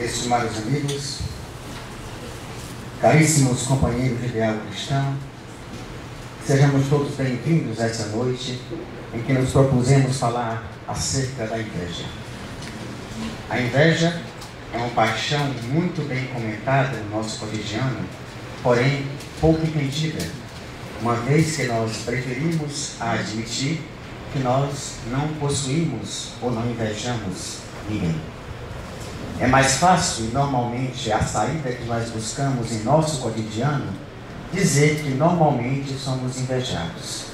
estimados amigos, caríssimos companheiros de ideal cristão, sejamos todos bem-vindos a essa noite em que nos propusemos falar acerca da inveja. A inveja é uma paixão muito bem comentada no nosso cotidiano, porém pouco entendida, uma vez que nós preferimos admitir que nós não possuímos ou não invejamos ninguém. É mais fácil, normalmente, a saída que nós buscamos em nosso cotidiano, dizer que normalmente somos invejados.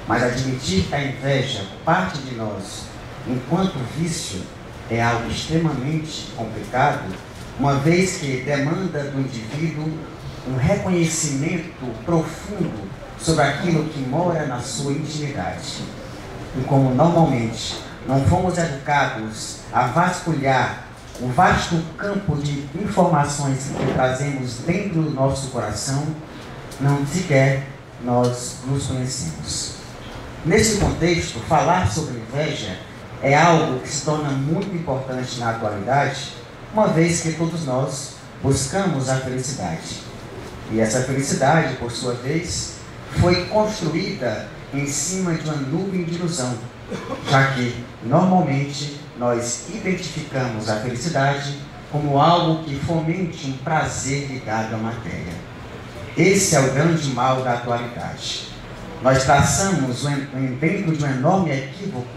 Mas admitir que a inveja parte de nós, enquanto vício, é algo extremamente complicado, uma vez que demanda do indivíduo um reconhecimento profundo sobre aquilo que mora na sua intimidade. E como normalmente não fomos educados a vasculhar o vasto campo de informações que trazemos dentro do nosso coração, não sequer nós nos conhecemos. Nesse contexto, falar sobre inveja é algo que se torna muito importante na atualidade, uma vez que todos nós buscamos a felicidade. E essa felicidade, por sua vez, foi construída em cima de uma nuvem de ilusão, já que, normalmente, nós identificamos a felicidade como algo que fomente um prazer ligado à matéria. Esse é o grande mal da atualidade. Nós traçamos, dentro de um enorme equívoco,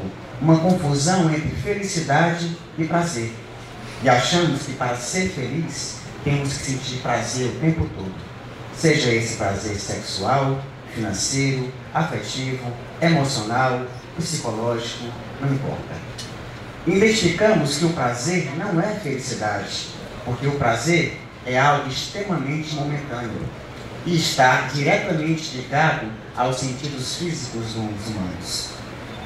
uma confusão entre felicidade e prazer. E achamos que para ser feliz, temos que sentir prazer o tempo todo. Seja esse prazer sexual, financeiro, afetivo, emocional, psicológico, não importa. Identificamos que o prazer não é felicidade, porque o prazer é algo extremamente momentâneo e está diretamente ligado aos sentidos físicos dos humanos.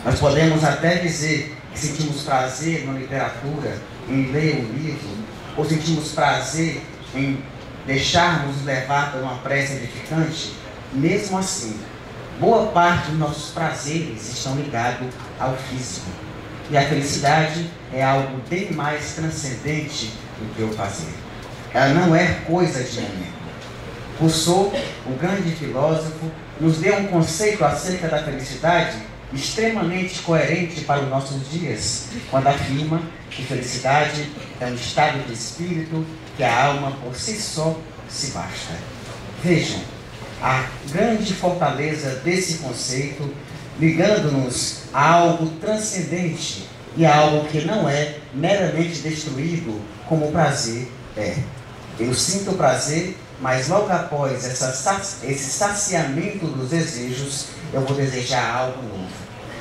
Nós podemos até dizer que sentimos prazer na literatura, em ler um livro, ou sentimos prazer em deixarmos levar por uma prece edificante. Mesmo assim, boa parte dos nossos prazeres estão ligados ao físico. E a felicidade é algo bem mais transcendente do que o prazer. Ela não é coisa de momento. Rousseau, o grande filósofo, nos deu um conceito acerca da felicidade extremamente coerente para os nossos dias, quando afirma que felicidade é um estado de espírito que a alma por si só se basta. Vejam, a grande fortaleza desse conceito, ligando-nos a algo transcendente e a algo que não é meramente destruído como o prazer é. Eu sinto prazer, mas logo após esse saciamento dos desejos, eu vou desejar algo novo.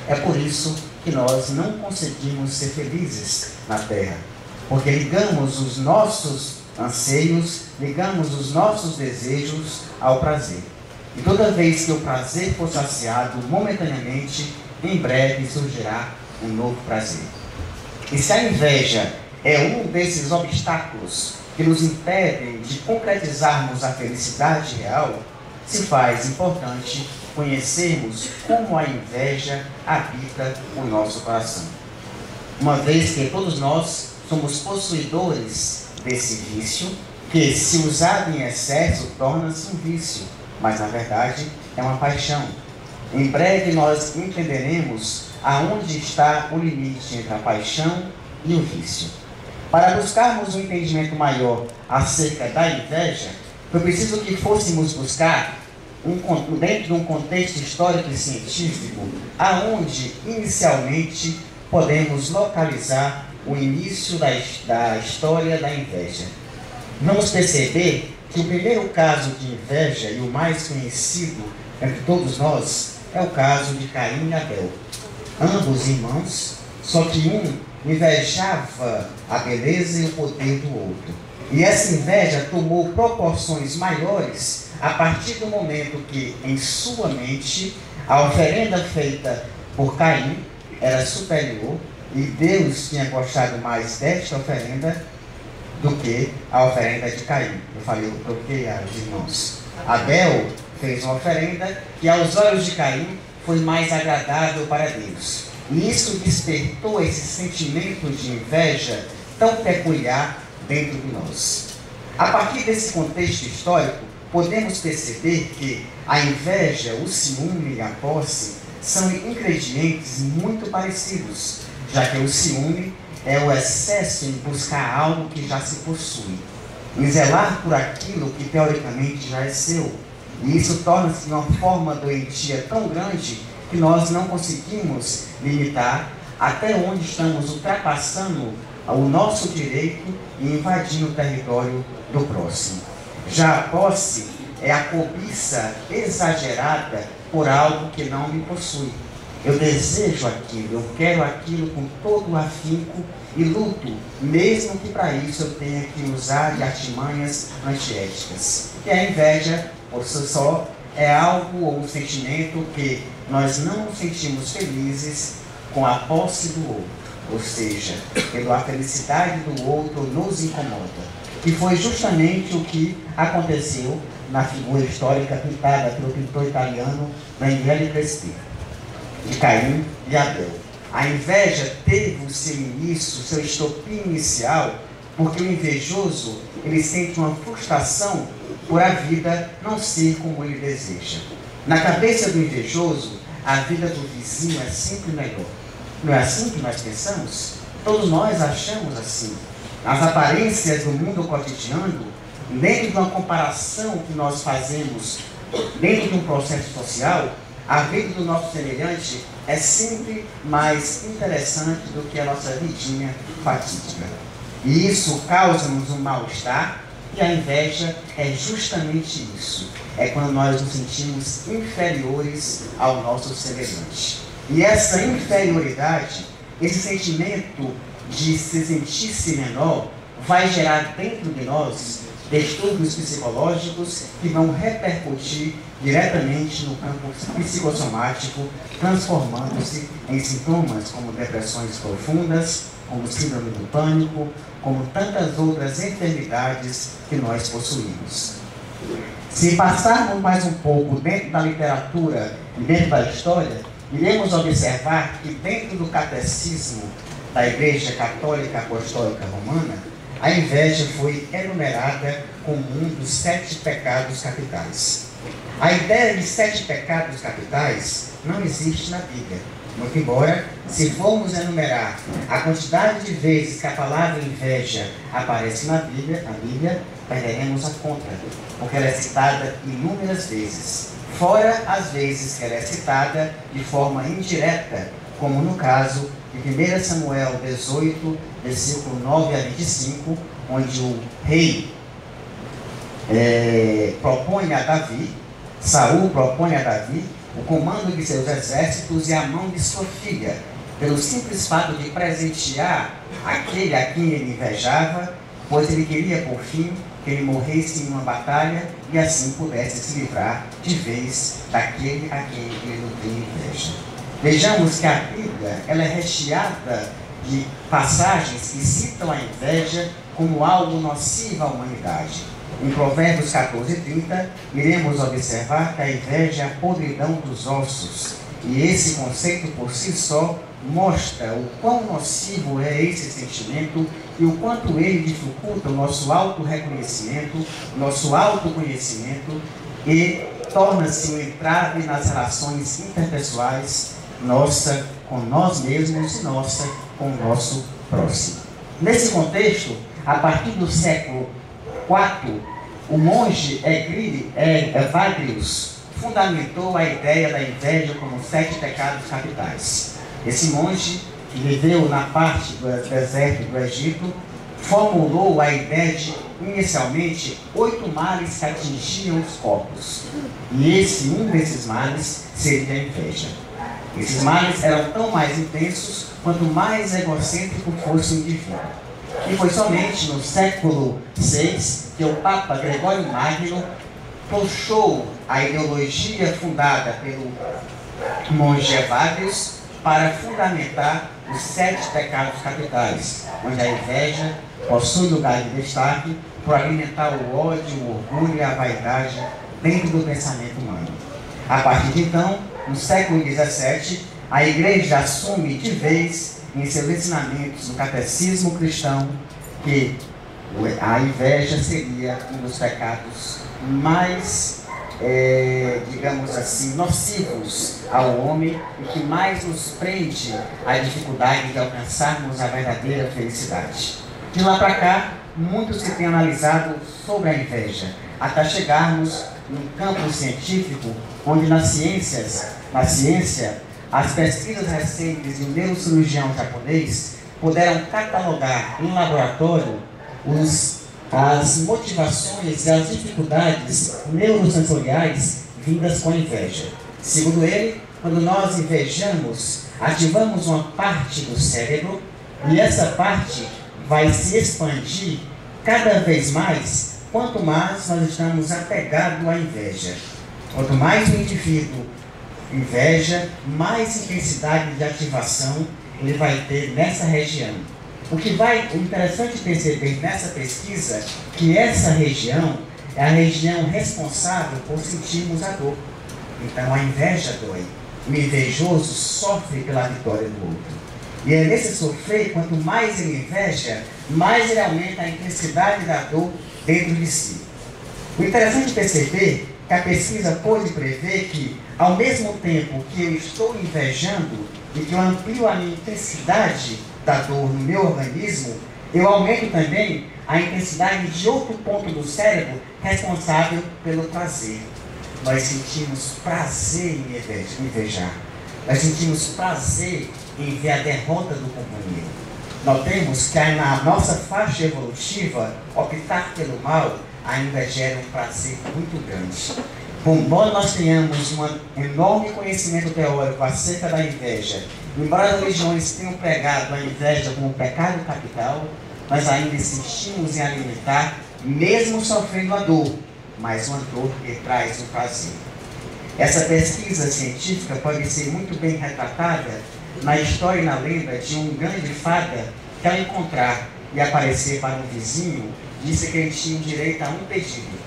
É por isso que nós não conseguimos ser felizes na Terra, porque ligamos os nossos anseios, ligamos os nossos desejos ao prazer. E toda vez que o prazer for saciado momentaneamente, em breve surgirá um novo prazer. E se a inveja é um desses obstáculos que nos impedem de concretizarmos a felicidade real, se faz importante conhecermos como a inveja habita o nosso coração. Uma vez que todos nós somos possuidores desse vício, que se usado em excesso torna-se um vício, mas na verdade é uma paixão. Em breve nós entenderemos aonde está o limite entre a paixão e o vício. Para buscarmos um entendimento maior acerca da inveja, foi preciso que fôssemos buscar dentro de um contexto histórico e científico, aonde inicialmente podemos localizar o início da história da inveja. Vamos perceber que o primeiro caso de inveja e o mais conhecido entre todos nós é o caso de Caim e Abel. Ambos irmãos, só que um invejava a beleza e o poder do outro. E essa inveja tomou proporções maiores a partir do momento que, em sua mente, a oferenda feita por Caim era superior e Deus tinha gostado mais desta oferenda do que a oferenda de Caim. Eu falei, eu troquei os irmãos. Abel fez uma oferenda que aos olhos de Caim foi mais agradável para Deus. E isso despertou esse sentimento de inveja tão peculiar dentro de nós. A partir desse contexto histórico, podemos perceber que a inveja, o ciúme e a posse são ingredientes muito parecidos, já que o ciúme é o excesso em buscar algo que já se possui, em zelar por aquilo que teoricamente já é seu. E isso torna-se uma forma doentia tão grande que nós não conseguimos limitar até onde estamos ultrapassando o nosso direito e invadindo o território do próximo. Já a posse é a cobiça exagerada por algo que não me possui. Eu desejo aquilo, eu quero aquilo com todo o afinco e luto, mesmo que para isso eu tenha que usar de artimanhas antiéticas. E a inveja, por si só, é algo ou um sentimento que nós não nos sentimos felizes com a posse do outro, ou seja, pela felicidade do outro nos incomoda. E foi justamente o que aconteceu na figura histórica pintada pelo pintor italiano Daniele Crespi, de Caim e Abel. A inveja teve o seu início, o seu estopim inicial, porque o invejoso, ele sente uma frustração por a vida não ser como ele deseja. Na cabeça do invejoso, a vida do vizinho é sempre melhor. Não é assim que nós pensamos? Todos nós achamos assim. As aparências do mundo cotidiano, dentro de uma comparação que nós fazemos, dentro de um processo social, a vida do nosso semelhante é sempre mais interessante do que a nossa vidinha fatídica. E isso causa-nos um mal-estar, e a inveja é justamente isso. É quando nós nos sentimos inferiores ao nosso semelhante. E essa inferioridade, esse sentimento de se sentir-se menor, vai gerar dentro de nós distúrbios psicológicos que vão repercutir diretamente no campo psicossomático, transformando-se em sintomas como depressões profundas, como síndrome do pânico, como tantas outras enfermidades que nós possuímos. Se passarmos mais um pouco dentro da literatura e dentro da história, iremos observar que dentro do catecismo da Igreja Católica Apostólica Romana, a inveja foi enumerada como um dos 7 pecados capitais. A ideia de 7 pecados capitais não existe na Bíblia. Muito embora, se formos enumerar a quantidade de vezes que a palavra inveja aparece na Bíblia, perderemos a conta, porque ela é citada inúmeras vezes, fora as vezes que ela é citada de forma indireta, como no caso de 1 Samuel 18, versículo 9 a 25, onde o rei propõe a Davi, Saul propõe a Davi o comando de seus exércitos e a mão de sua filha, pelo simples fato de presentear aquele a quem ele invejava, pois ele queria, por fim, que ele morresse em uma batalha e assim pudesse se livrar de vez daquele a quem ele nutria inveja. Vejamos que a Bíblia ela é recheada de passagens que citam a inveja como algo nocivo à humanidade. Em Provérbios 14:30, iremos observar que a inveja é a podridão dos ossos. E esse conceito por si só mostra o quão nocivo é esse sentimento e o quanto ele dificulta o nosso autorreconhecimento, nosso autoconhecimento e torna-se um entrave nas relações interpessoais, nossa com nós mesmos e nossa com o nosso próximo. Nesse contexto, a partir do século IV, o monge Evagrius fundamentou a ideia da inveja como 7 pecados capitais. Esse monge, que viveu na parte do deserto do Egito, formulou a ideia de, inicialmente, 8 males que atingiam os corpos. E um desses males seria a inveja. Esses males eram tão mais intensos quanto mais egocêntrico fosse o indivíduo. E foi somente no século VI que o Papa Gregório Magno puxou a ideologia fundada pelo monge Evagrius para fundamentar os 7 pecados capitais, onde a inveja possui lugar de destaque por alimentar o ódio, o orgulho e a vaidade dentro do pensamento humano. A partir de então, no século XVII, a Igreja assume de vez em seus ensinamentos no catecismo cristão que A inveja seria um dos pecados mais, digamos assim, nocivos ao homem e que mais nos prende à dificuldade de alcançarmos a verdadeira felicidade. De lá para cá, muitos se têm analisado sobre a inveja, até chegarmos num campo científico, onde na ciência, as pesquisas recentes de um neurocirurgião japonês puderam catalogar em laboratório as motivações e as dificuldades neurosensoriais vindas com a inveja. Segundo ele, quando nós invejamos, ativamos uma parte do cérebro e essa parte vai se expandir cada vez mais quanto mais nós estamos apegados à inveja. Quanto mais o indivíduo inveja, mais intensidade de ativação ele vai ter nessa região. O interessante perceber nessa pesquisa que essa região é a região responsável por sentirmos a dor. Então a inveja dói. O invejoso sofre pela vitória do outro. E é nesse sofrer, quanto mais ele inveja, mais ele aumenta a intensidade da dor dentro de si. O interessante perceber que a pesquisa pôde prever que, ao mesmo tempo que eu estou invejando e que eu amplio a minha intensidade da dor no meu organismo, eu aumento também a intensidade de outro ponto do cérebro responsável pelo prazer. Nós sentimos prazer em invejar. Nós sentimos prazer em ver a derrota do companheiro. Notemos que na nossa faixa evolutiva, optar pelo mal ainda gera um prazer muito grande. Embora nós tenhamos um enorme conhecimento teórico acerca da inveja, embora as religiões tenham pregado a inveja como um pecado capital, nós ainda insistimos em alimentar, mesmo sofrendo a dor, mas uma dor que traz um prazer. Essa pesquisa científica pode ser muito bem retratada na história e na lenda de um grande fada que, ao encontrar e aparecer para um vizinho, disse que ele tinha direito a um pedido.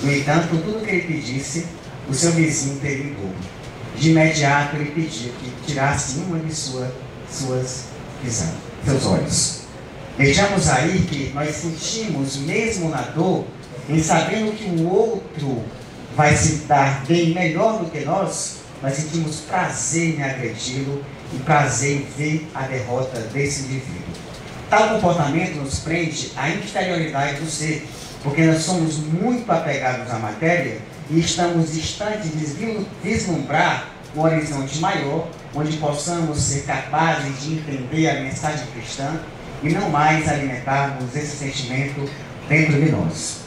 No entanto, tudo que ele pedisse, o seu vizinho teria em dobro. De imediato, ele pediu que tirasse uma de seus olhos. Vejamos aí que nós sentimos, mesmo na dor, em sabendo que o outro vai se dar bem melhor do que nós sentimos prazer em agredi-lo e prazer em ver a derrota desse indivíduo. Tal comportamento nos prende à interioridade do ser, porque nós somos muito apegados à matéria e estamos distantes de vislumbrar um horizonte maior, onde possamos ser capazes de entender a mensagem cristã e não mais alimentarmos esse sentimento dentro de nós.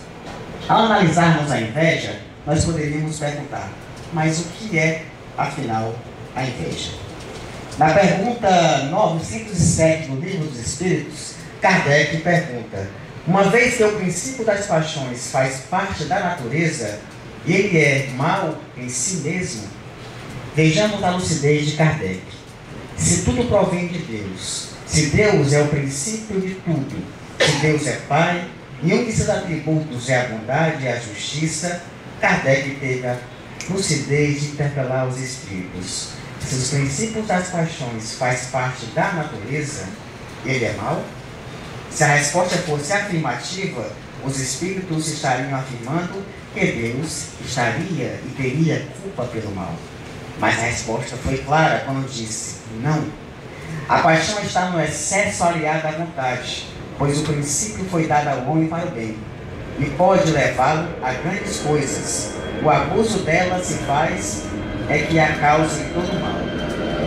Ao analisarmos a inveja, nós poderíamos perguntar, mas o que é, afinal, a inveja? Na pergunta 907 do Livro dos Espíritos, Kardec pergunta: uma vez que o princípio das paixões faz parte da natureza e ele é mal em si mesmo, vejamos a lucidez de Kardec. Se tudo provém de Deus, se Deus é o princípio de tudo, se Deus é Pai e um de seus atributos é a bondade e a justiça, Kardec teve a lucidez de interpelar os espíritos. Se os princípios das paixões faz parte da natureza, ele é mau? Se a resposta fosse afirmativa, os espíritos estariam afirmando que Deus estaria e teria culpa pelo mal. Mas a resposta foi clara quando disse: não. A paixão está no excesso aliado à vontade, pois o princípio foi dado ao homem para o bem, e pode levá-lo a grandes coisas. O abuso dela se faz é que é a causa de todo mal.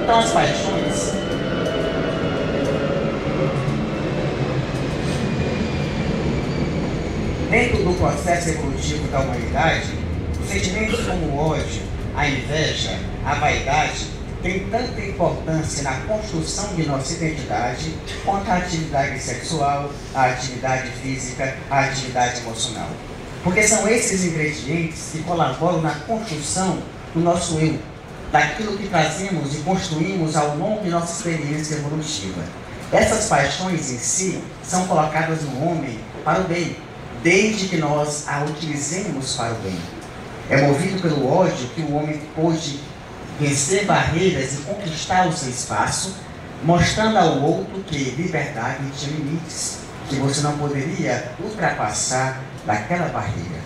Então as paixões dentro do processo evolutivo da humanidade, os sentimentos como o ódio, a inveja, a vaidade têm tanta importância na construção de nossa identidade quanto a atividade sexual, a atividade física, a atividade emocional. Porque são esses ingredientes que colaboram na construção do nosso eu, daquilo que trazemos e construímos ao longo de nossa experiência evolutiva. Essas paixões em si são colocadas no homem para o bem, desde que nós a utilizemos para o bem. É movido pelo ódio que o homem pôde vencer barreiras e conquistar o seu espaço, mostrando ao outro que liberdade tinha limites. que você não poderia ultrapassar daquela barreira.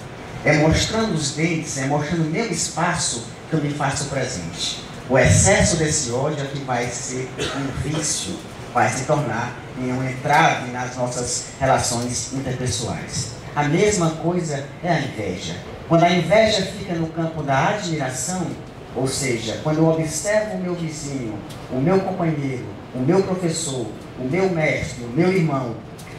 É mostrando os dentes, é mostrando o meu espaço que eu me faço presente. O excesso desse ódio é que vai ser um vício, vai se tornar em um entrave nas nossas relações interpessoais. A mesma coisa é a inveja. Quando a inveja fica no campo da admiração, ou seja, quando eu observo o meu vizinho, o meu companheiro, o meu professor, o meu mestre, o meu irmão,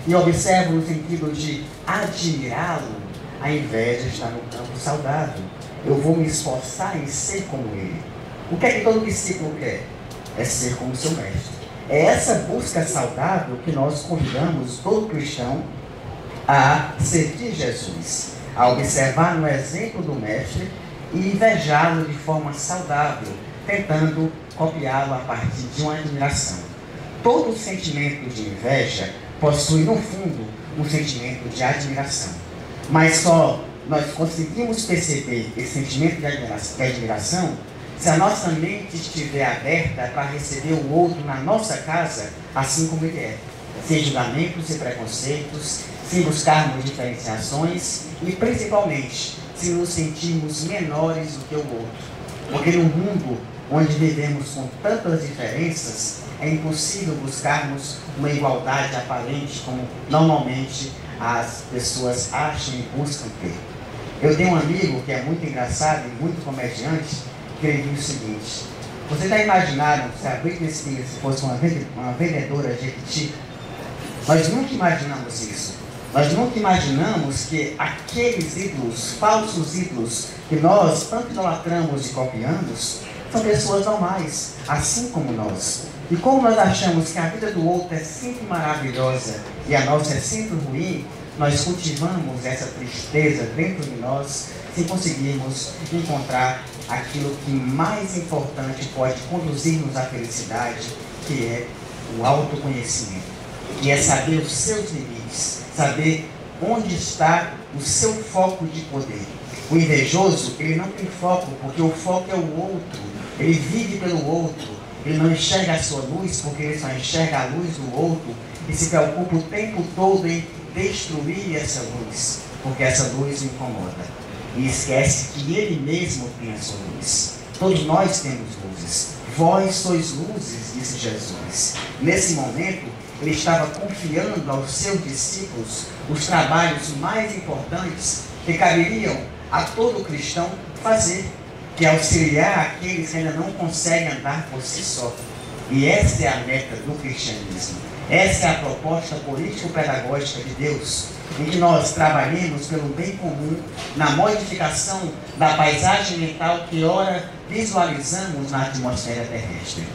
e observo no sentido de admirá-lo, a inveja está no campo saudável. Eu vou me esforçar em ser como ele. O que é que todo discípulo quer? É ser como seu mestre. É essa busca saudável que nós convidamos todo cristão a seguir Jesus, a observar no exemplo do mestre e invejá-lo de forma saudável, tentando copiá-lo a partir de uma admiração. Todo sentimento de inveja possui, no fundo, um sentimento de admiração. Mas só nós conseguimos perceber esse sentimento de admiração se a nossa mente estiver aberta para receber o outro na nossa casa, assim como ele é. Sem julgamentos e preconceitos, sem buscarmos diferenciações e, principalmente, se nos sentirmos menores do que o outro. Porque no mundo onde vivemos com tantas diferenças, é impossível buscarmos uma igualdade aparente como normalmente as pessoas acham e buscam ter. Eu tenho um amigo que é muito engraçado e muito comediante, que ele diz o seguinte: vocês já imaginaram se a Britney Spears fosse uma vendedora de Jequiti? Nós nunca imaginamos isso. Nós nunca imaginamos que aqueles ídolos, falsos ídolos, que nós tanto idolatramos e copiamos, são pessoas normais, assim como nós. E como nós achamos que a vida do outro é sempre maravilhosa e a nossa é sempre ruim, nós cultivamos essa tristeza dentro de nós sem conseguirmos encontrar aquilo que mais importante pode conduzir-nos à felicidade, que é o autoconhecimento, que é saber os seus limites, saber onde está o seu foco de poder. O invejoso, ele não tem foco, porque o foco é o outro, ele vive pelo outro, ele não enxerga a sua luz, porque ele só enxerga a luz do outro, e se preocupa o tempo todo em destruir essa luz, porque essa luz o incomoda. E esquece que ele mesmo tem a sua luz. Todos nós temos luzes. Vós sois luzes, disse Jesus. Nesse momento, ele estava confiando aos seus discípulos os trabalhos mais importantes que caberiam a todo cristão fazer, que é auxiliar aqueles que ainda não conseguem andar por si só. E essa é a meta do cristianismo. Essa é a proposta político-pedagógica de Deus, em que nós trabalhemos pelo bem comum, na modificação da paisagem mental que ora visualizamos na atmosfera terrestre.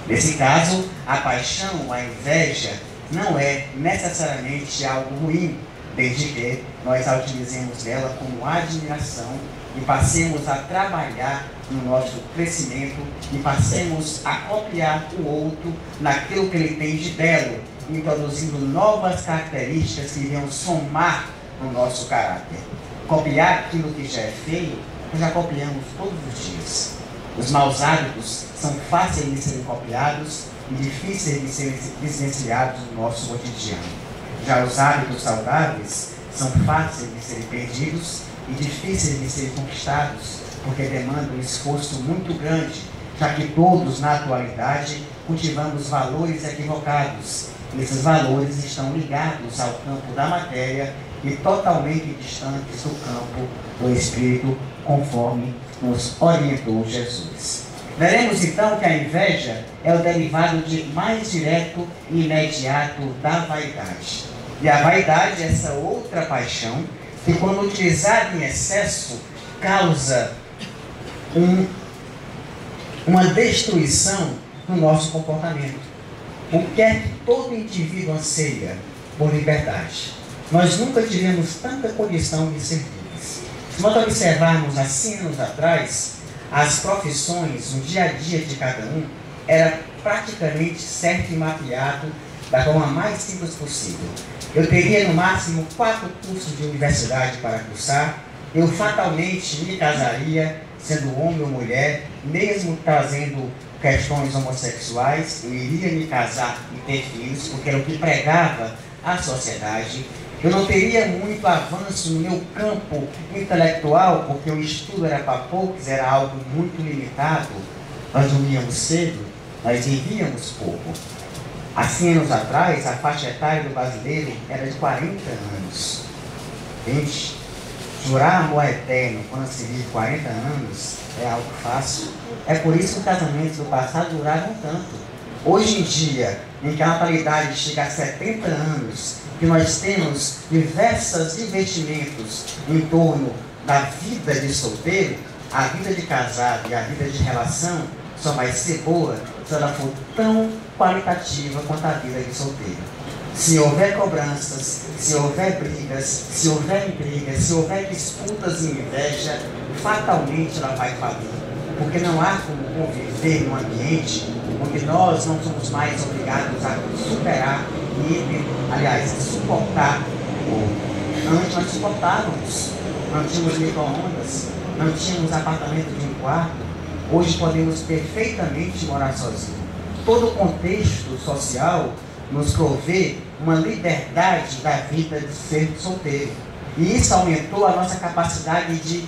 Nesse caso, a paixão, a inveja, não é necessariamente algo ruim, desde que nós a utilizemos dela como admiração e passemos a trabalhar no nosso crescimento e passemos a copiar o outro naquilo que ele tem de belo, introduzindo novas características que irão somar no nosso caráter. Copiar aquilo que já é feio, nós já copiamos todos os dias. Os maus hábitos são fáceis de serem copiados e difíceis de serem desvencilhados no nosso cotidiano. Já os hábitos saudáveis são fáceis de serem perdidos e difíceis de serem conquistados, porque demandam um esforço muito grande, já que todos, na atualidade, cultivamos valores equivocados. Esses valores estão ligados ao campo da matéria e totalmente distantes do campo do Espírito, conforme nos orientou Jesus. Veremos então que a inveja é o derivado mais direto e imediato da vaidade. E a vaidade é essa outra paixão que, quando utilizada em excesso, causa uma destruição no nosso comportamento. O que é que todo indivíduo anseia? Por liberdade. Nós nunca tivemos tanta condição de ser livres. Se nós observarmos há 100 anos atrás, as profissões, o dia a dia de cada um, era praticamente certo e mapeado da forma mais simples possível. Eu teria no máximo 4 cursos de universidade para cursar, eu fatalmente me casaria, sendo homem ou mulher, mesmo trazendo questões homossexuais, eu iria me casar e ter filhos, porque era o que pregava à sociedade. Eu não teria muito avanço no meu campo intelectual, porque o estudo era para poucos, era algo muito limitado. Nós dormíamos cedo, nós vivíamos pouco. Há 100 anos atrás, a faixa etária do brasileiro era de 40 anos. Gente, jurar amor eterno quando se vive 40 anos é algo fácil. É por isso que os casamentos do passado duraram tanto. Hoje em dia, em que a natalidade chega a 70 anos, que nós temos diversos investimentos em torno da vida de solteiro, a vida de casado e a vida de relação só vai ser boa se ela for tão qualitativa quanto a vida de solteiro. Se houver cobranças, se houver brigas, se houver intrigas, se houver disputas e inveja, fatalmente ela vai falir. Porque não há como conviver num ambiente onde nós não somos mais obrigados a superar e, suportar o outro. Antes nós suportávamos, não tínhamos micro-ondas, não tínhamos apartamento de um quarto. Hoje podemos perfeitamente morar sozinhos. Todo o contexto social nos provê uma liberdade da vida de ser solteiro. E isso aumentou a nossa capacidade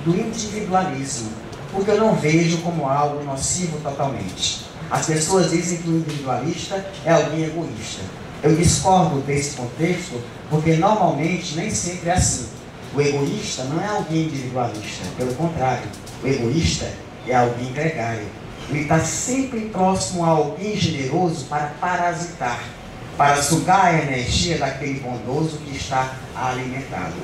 do individualismo, porque eu não vejo como algo nocivo totalmente. As pessoas dizem que o individualista é alguém egoísta. Eu discordo desse contexto, porque normalmente nem sempre é assim. O egoísta não é alguém individualista, pelo contrário, o egoísta é alguém gregário. Ele está sempre próximo a alguém generoso para parasitar, para sugar a energia daquele bondoso que está a alimentá-lo.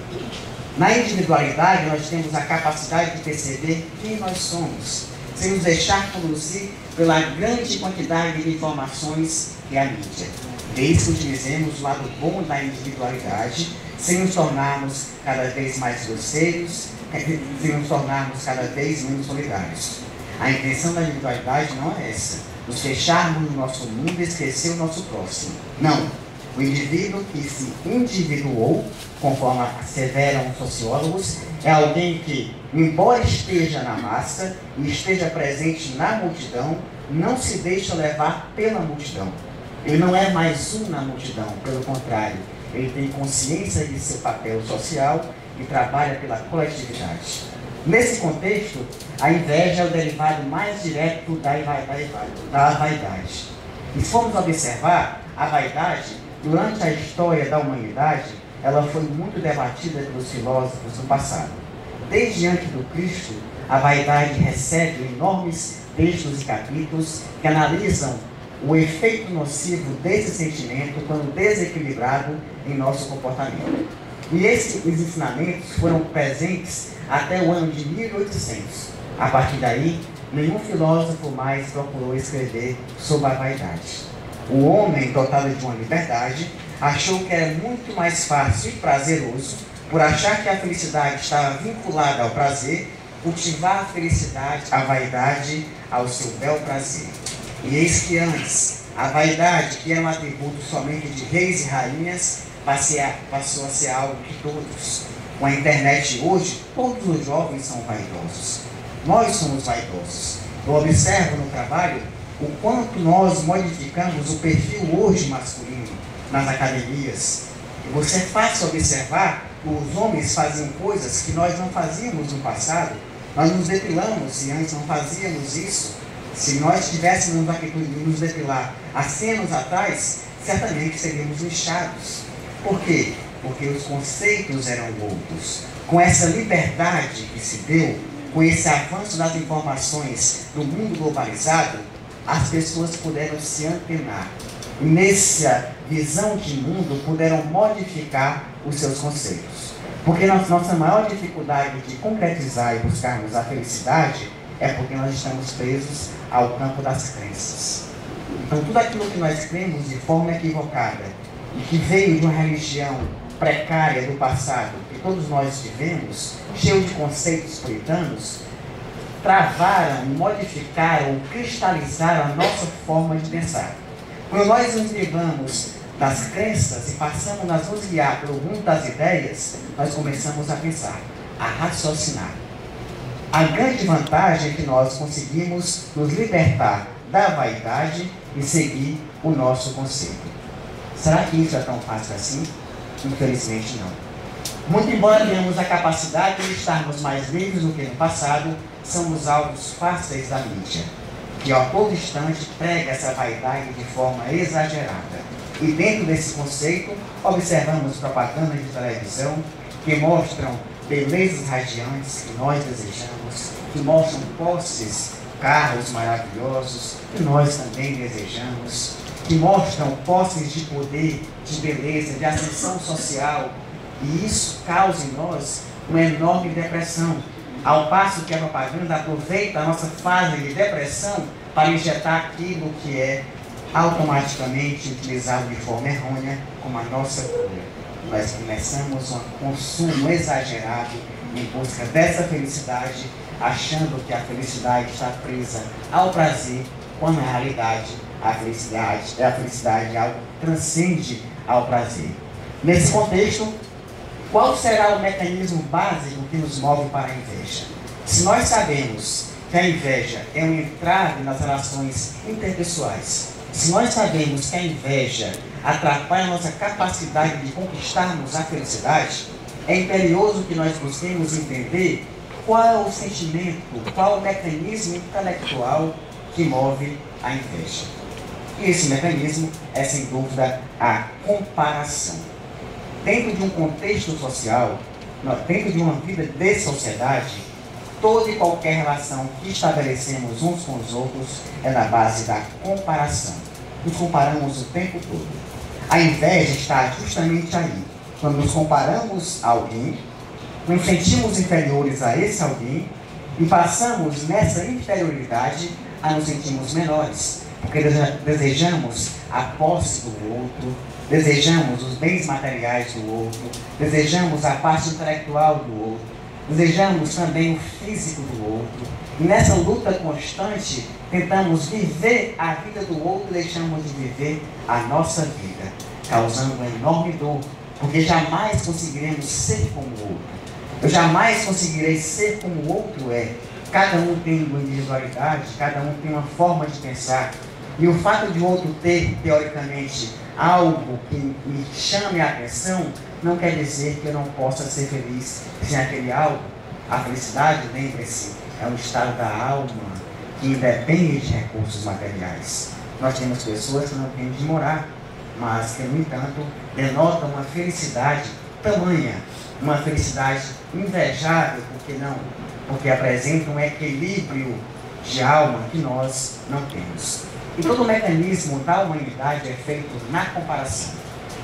Na individualidade, nós temos a capacidade de perceber quem nós somos, sem nos deixar conduzir pela grande quantidade de informações que é a mídia. Desde que utilizemos o lado bom da individualidade, sem nos tornarmos cada vez mais grosseiros, sem nos tornarmos cada vez menos solidários. A intenção da individualidade não é essa, nos fecharmos no nosso mundo e esquecer o nosso próximo. Não. O indivíduo que se individuou, conforme asseveram os sociólogos, é alguém que, embora esteja na massa e esteja presente na multidão, não se deixa levar pela multidão. Ele não é mais um na multidão, pelo contrário, ele tem consciência de seu papel social e trabalha pela coletividade. Nesse contexto, a inveja é o derivado mais direto da vaidade. E se formos observar, a vaidade, durante a história da humanidade, ela foi muito debatida pelos filósofos no passado. Desde antes do Cristo, a vaidade recebe enormes textos e capítulos que analisam o efeito nocivo desse sentimento quando desequilibrado em nosso comportamento. E esses ensinamentos foram presentes até o ano de 1800. A partir daí, nenhum filósofo mais procurou escrever sobre a vaidade. O homem, dotado de uma liberdade, achou que era muito mais fácil e prazeroso, por achar que a felicidade estava vinculada ao prazer, cultivar a felicidade, a vaidade, ao seu bel prazer. E eis que antes, a vaidade, que era um atributo somente de reis e rainhas, passou a ser algo que todos. Com a internet hoje, todos os jovens são vaidosos. Nós somos vaidosos. Eu observo no trabalho o quanto nós modificamos o perfil hoje masculino nas academias. E você é fácil observar que os homens faziam coisas que nós não fazíamos no passado. Nós nos depilamos e antes não fazíamos isso. Se nós tivéssemos a atitude de nos depilar há 100 anos atrás, certamente seríamos lixados. Por quê? Porque os conceitos eram outros. Com essa liberdade que se deu, com esse avanço das informações do mundo globalizado, as pessoas puderam se antenar. E nessa visão de mundo, puderam modificar os seus conceitos. Porque nossa maior dificuldade de concretizar e buscarmos a felicidade é porque nós estamos presos ao campo das crenças. Então, tudo aquilo que nós cremos de forma equivocada e que veio de uma religião precária do passado, que todos nós tivemos, cheio de conceitos puritanos, travaram, modificaram ou cristalizaram a nossa forma de pensar. Quando nós nos livramos das crenças e passamos a nos guiar pelo mundo das ideias, nós começamos a pensar, a raciocinar. A grande vantagem é que nós conseguimos nos libertar da vaidade e seguir o nosso conceito. Será que isso é tão fácil assim? Infelizmente não. Muito embora tenhamos a capacidade de estarmos mais livres do que no passado, somos alvos fáceis da mídia, que a todo instante prega essa vaidade de forma exagerada. E dentro desse conceito, observamos propagandas de televisão que mostram belezas radiantes que nós desejamos, que mostram posses, carros maravilhosos que nós também desejamos, que mostram posses de poder, de beleza, de ascensão social, e isso causa em nós uma enorme depressão, ao passo que a propaganda aproveita a nossa fase de depressão para injetar aquilo que é automaticamente utilizado de forma errônea como a nossa cura. Nós começamos um consumo exagerado em busca dessa felicidade, achando que a felicidade está presa ao prazer, quando na realidade a felicidade é algo que transcende ao prazer. Nesse contexto, qual será o mecanismo básico que nos move para a inveja? Se nós sabemos que a inveja é um entrave nas relações interpessoais, se nós sabemos que a inveja atrapalha a nossa capacidade de conquistarmos a felicidade, é imperioso que nós busquemos entender qual é o sentimento, qual é o mecanismo intelectual que move a inveja. E esse mecanismo é, sem dúvida, a comparação. Dentro de um contexto social, dentro de uma vida de sociedade, toda e qualquer relação que estabelecemos uns com os outros é na base da comparação. Nos comparamos o tempo todo. A inveja está justamente aí. Quando nos comparamos a alguém, nos sentimos inferiores a esse alguém e passamos nessa inferioridade a nos sentirmos menores, porque desejamos a posse do outro, desejamos os bens materiais do outro, desejamos a parte intelectual do outro, desejamos também o físico do outro. E nessa luta constante, tentamos viver a vida do outro e deixamos de viver a nossa vida, causando uma enorme dor, porque jamais conseguiremos ser como o outro. Eu jamais conseguirei ser como o outro é. Cada um tem uma individualidade, cada um tem uma forma de pensar. E o fato de o outro ter, teoricamente, algo que me chame a atenção, não quer dizer que eu não possa ser feliz sem aquele algo. A felicidade, lembre-se, é um estado da alma que independe de recursos materiais. Nós temos pessoas que não têm de morar, mas que, no entanto, denotam uma felicidade tamanha, uma felicidade invejável, por que não? Porque apresentam um equilíbrio de alma que nós não temos. E todo o mecanismo da humanidade é feito na comparação.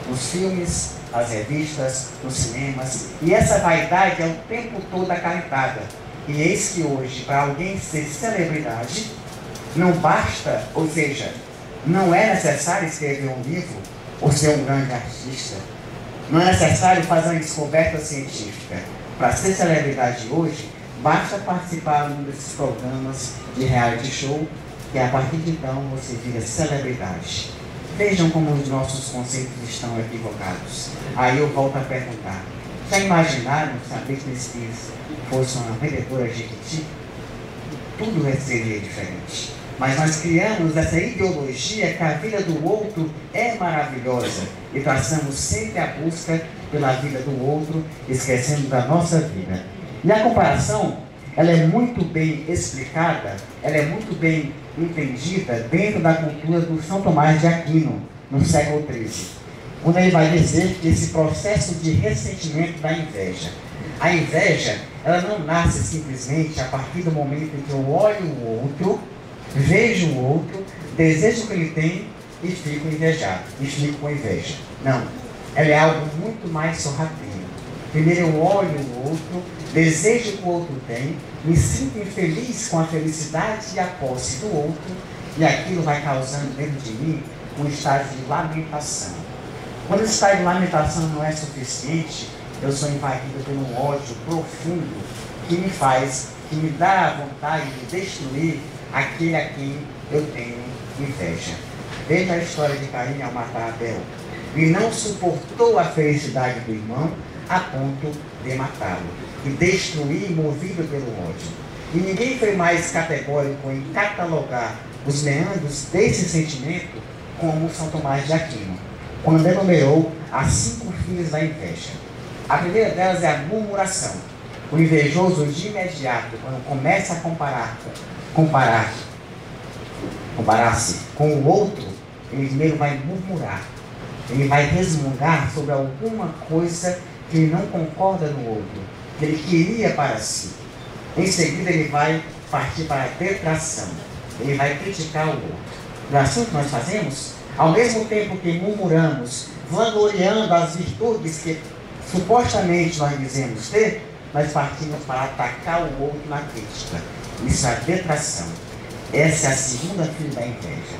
Nos filmes, nas revistas, nos cinemas. E essa vaidade é o tempo todo acarretada. E eis que hoje, para alguém ser celebridade, não basta, ou seja, não é necessário escrever um livro ou ser um grande artista. Não é necessário fazer uma descoberta científica. Para ser celebridade hoje, basta participar de um desses programas de reality show, que a partir de então você vira celebridade. Vejam como os nossos conceitos estão equivocados. Aí eu volto a perguntar: já imaginaram se a Britney Spears fosse uma vendedora de Jequiti? Tudo seria diferente. Mas nós criamos essa ideologia que a vida do outro é maravilhosa e traçamos sempre a busca pela vida do outro, esquecendo da nossa vida. E a comparação, ela é muito bem explicada, ela é muito bem entendida dentro da cultura do São Tomás de Aquino, no século XIII, quando ele vai dizer que esse processo de ressentimento da inveja. A inveja, ela não nasce simplesmente a partir do momento em que eu olho o outro, vejo o outro, desejo o que ele tem e fico invejado, e fico com inveja. Não, ela é algo muito mais sorrateiro. Primeiro eu olho o outro, desejo o que o outro tem, me sinto infeliz com a felicidade e a posse do outro, e aquilo vai causando dentro de mim um estado de lamentação. Quando esse estado de lamentação não é suficiente, eu sou invadido por um ódio profundo que me dá a vontade de destruir aquele a quem eu tenho inveja. Veja a história de Caim ao matar Abel. Ele não suportou a felicidade do irmão a ponto de matá-lo e destruir movido pelo ódio. E ninguém foi mais categórico em catalogar os meandros desse sentimento como São Tomás de Aquino. quando enumerou as 5 filhas da inveja. A primeira delas é a murmuração. O invejoso, de imediato, quando começa a comparar-se com o outro, ele primeiro vai murmurar. Ele vai resmungar sobre alguma coisa que ele não concorda no outro, que ele queria para si. Em seguida, ele vai partir para a detração. Ele vai criticar o outro. Não é assim que nós fazemos? Ao mesmo tempo que murmuramos, vangloriando as virtudes que supostamente nós dizemos ter, nós partimos para atacar o outro na crítica. Isso é a detração. Essa é a segunda filha da inveja.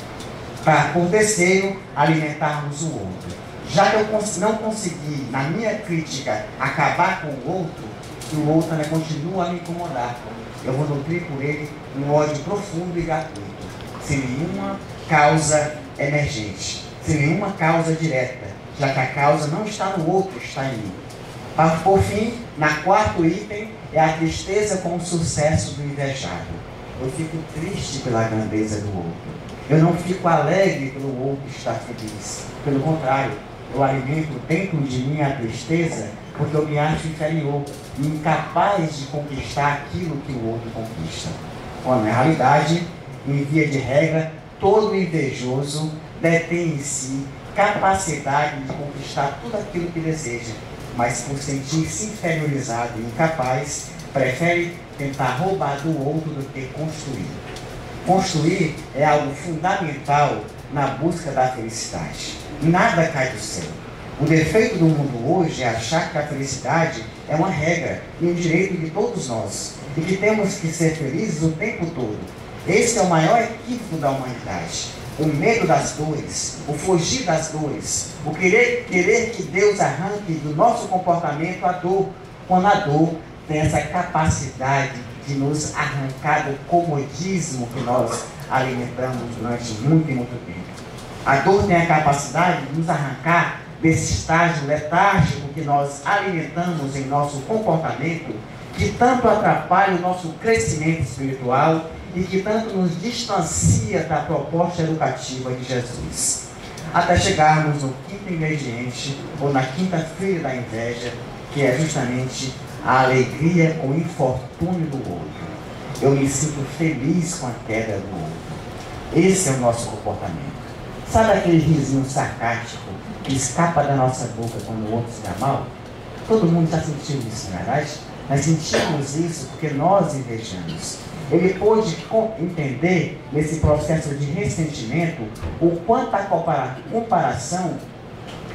Para, por terceiro, alimentarmos o outro. Já que eu não consegui, na minha crítica, acabar com o outro, e o outro ainda continua a me incomodar, eu vou nutrir por ele um ódio profundo e gratuito, sem nenhuma causa emergente, sem nenhuma causa direta, já que a causa não está no outro, está em mim. Por fim, na quarto item, é a tristeza com o sucesso do invejado. Eu fico triste pela grandeza do outro. Eu não fico alegre pelo outro estar feliz. Pelo contrário, eu alimento dentro de mim a tristeza porque eu me acho inferior e incapaz de conquistar aquilo que o outro conquista. Quando, na realidade, em via de regra, todo invejoso detém em si capacidade de conquistar tudo aquilo que deseja, mas por sentir-se inferiorizado e incapaz, prefere tentar roubar do outro do que construir. Construir é algo fundamental na busca da felicidade. Nada cai do céu. O defeito do mundo hoje é achar que a felicidade é uma regra e um direito de todos nós, e que temos que ser felizes o tempo todo. Esse é o maior equívoco da humanidade. O medo das dores, o fugir das dores, o querer que Deus arranque do nosso comportamento a dor, quando a dor tem essa capacidade de nos arrancar do comodismo que nós alimentamos durante muito e muito tempo. A dor tem a capacidade de nos arrancar desse estágio letárgico que nós alimentamos em nosso comportamento, que tanto atrapalha o nosso crescimento espiritual e que tanto nos distancia da proposta educativa de Jesus. Até chegarmos no quinto ingrediente, ou na quinta filha da inveja, que é justamente a alegria com o infortúnio do outro. Eu me sinto feliz com a queda do outro. Esse é o nosso comportamento. Sabe aquele risinho sarcástico que escapa da nossa boca quando o outro se dá mal? Todo mundo já sentiu isso, não é verdade? Nós sentimos isso porque nós invejamos. Ele pôde entender, nesse processo de ressentimento, o quanto a comparação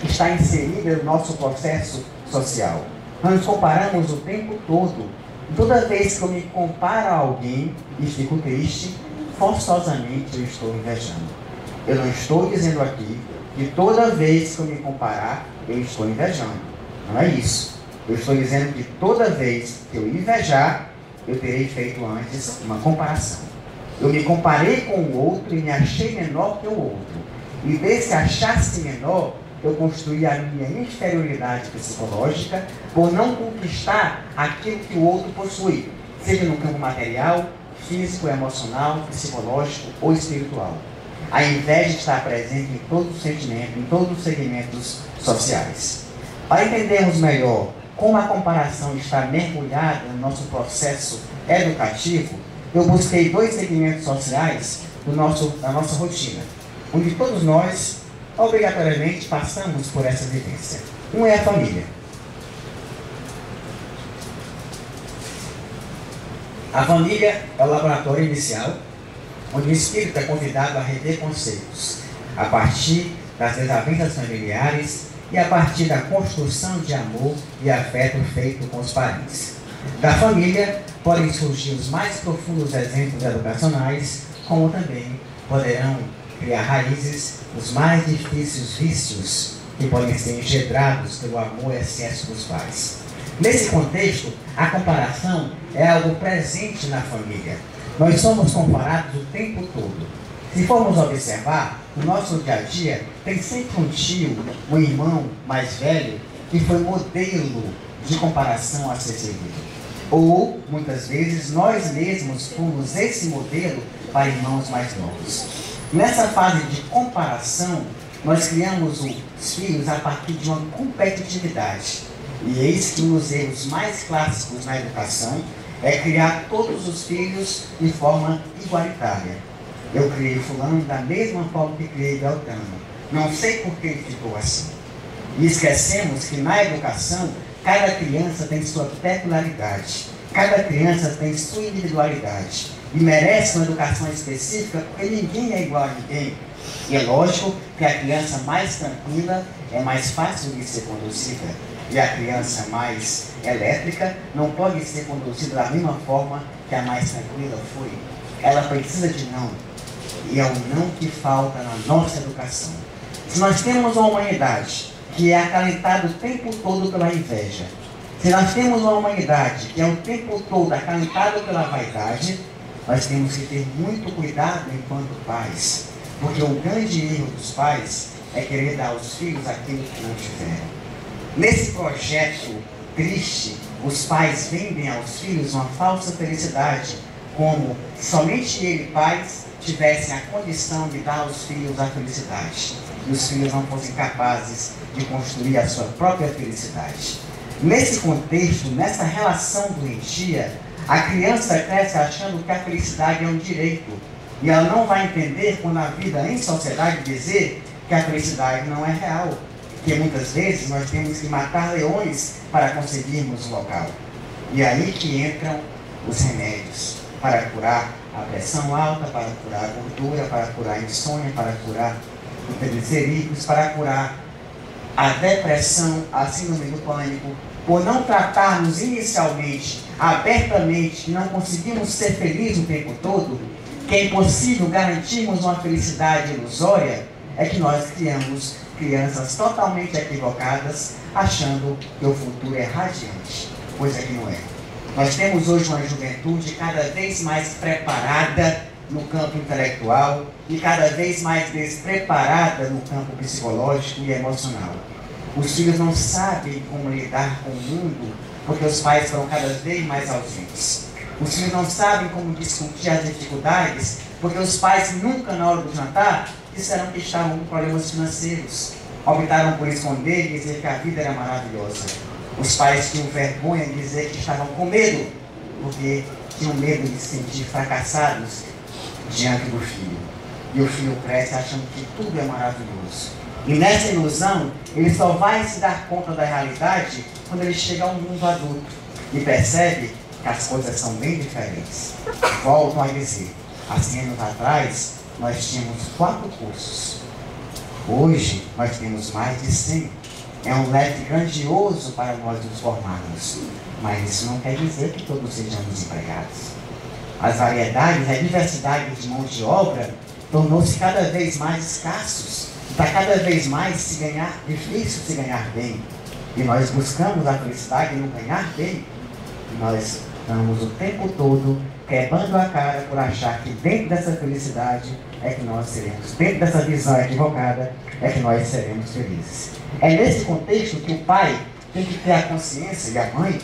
está inserida no nosso processo social. Nós nos comparamos o tempo todo. Toda vez que eu me comparo a alguém e fico triste, forçosamente eu estou invejando. Eu não estou dizendo aqui que toda vez que eu me comparar, eu estou invejando. Não é isso. Eu estou dizendo que toda vez que eu invejar, eu terei feito antes uma comparação. Eu me comparei com o outro e me achei menor que o outro. E desse achar-se menor, eu construí a minha inferioridade psicológica por não conquistar aquilo que o outro possui, seja no campo material, físico, emocional, psicológico ou espiritual. A inveja está presente em todos os sentimentos, em todos os segmentos sociais. Para entendermos melhor como a comparação está mergulhada no nosso processo educativo, eu busquei 2 segmentos sociais da nossa rotina, onde todos nós, obrigatoriamente, passamos por essa vivência. Um é a família. A família é o laboratório inicial, onde o espírito é convidado a rever conceitos, a partir das desavenças familiares e a partir da construção de amor e afeto feito com os parentes. Da família podem surgir os mais profundos exemplos educacionais, como também poderão criar raízes os mais difíceis vícios que podem ser engendrados pelo amor e excesso dos pais. Nesse contexto, a comparação é algo presente na família. Nós somos comparados o tempo todo. Se formos observar, no nosso dia a dia, tem sempre um tio, um irmão mais velho, que foi modelo de comparação a ser seguido. Ou, muitas vezes, nós mesmos fomos esse modelo para irmãos mais novos. Nessa fase de comparação, nós criamos os filhos a partir de uma competitividade. E eis que um dos erros mais clássicos na educação é criar todos os filhos de forma igualitária. Eu criei fulano da mesma forma que criei Beltrano. Não sei por que ele ficou assim. E esquecemos que na educação, cada criança tem sua peculiaridade. Cada criança tem sua individualidade. E merece uma educação específica, porque ninguém é igual a ninguém. E é lógico que a criança mais tranquila é mais fácil de ser conduzida. E a criança mais elétrica não pode ser conduzida da mesma forma que a mais tranquila foi. Ela precisa de não. E é o não que falta na nossa educação. Se nós temos uma humanidade que é acalentada o tempo todo pela inveja, se nós temos uma humanidade que é o tempo todo acalentada pela vaidade, nós temos que ter muito cuidado enquanto pais. Porque o grande erro dos pais é querer dar aos filhos aquilo que não tiveram. Nesse projeto triste, os pais vendem aos filhos uma falsa felicidade, como somente ele, pais, tivessem a condição de dar aos filhos a felicidade. E os filhos não fossem capazes de construir a sua própria felicidade. Nesse contexto, nessa relação doentia, a criança cresce achando que a felicidade é um direito. E ela não vai entender quando a vida em sociedade dizer que a felicidade não é real. Porque muitas vezes nós temos que matar leões para conseguirmos um local. E aí que entram os remédios para curar a pressão alta, para curar a gordura, para curar a insônia, para curar os triglicerídeos, para curar a depressão, a síndrome do pânico. Por não tratarmos inicialmente, abertamente, que não conseguimos ser felizes o tempo todo, que é impossível garantirmos uma felicidade ilusória, é que nós criamos crianças totalmente equivocadas, achando que o futuro é radiante, coisa que não é. Nós temos hoje uma juventude cada vez mais preparada no campo intelectual e cada vez mais despreparada no campo psicológico e emocional. Os filhos não sabem como lidar com o mundo, porque os pais foram cada vez mais ausentes. Os filhos não sabem como discutir as dificuldades, porque os pais nunca, na hora do jantar, disseram que estavam com problemas financeiros. Optaram por esconder e dizer que a vida era maravilhosa. Os pais tinham vergonha de dizer que estavam com medo, porque tinham medo de se sentir fracassados diante do filho. E o filho cresce achando que tudo é maravilhoso. E nessa ilusão, ele só vai se dar conta da realidade quando ele chega ao mundo adulto e percebe que as coisas são bem diferentes. Volto a dizer, há 100 anos atrás, nós tínhamos 4 cursos. Hoje, nós temos mais de 100. É um leque grandioso para nós nos formarmos. Mas isso não quer dizer que todos sejamos empregados. As variedades, a diversidade de mão de obra tornou-se cada vez mais escassos. Está cada vez mais difícil se ganhar bem. E nós buscamos a felicidade no ganhar bem. E nós estamos o tempo todo quebrando a cara por achar que dentro dessa felicidade é que nós seremos, dentro dessa visão equivocada, é que nós seremos felizes. É nesse contexto que o pai tem que ter a consciência, e a mãe,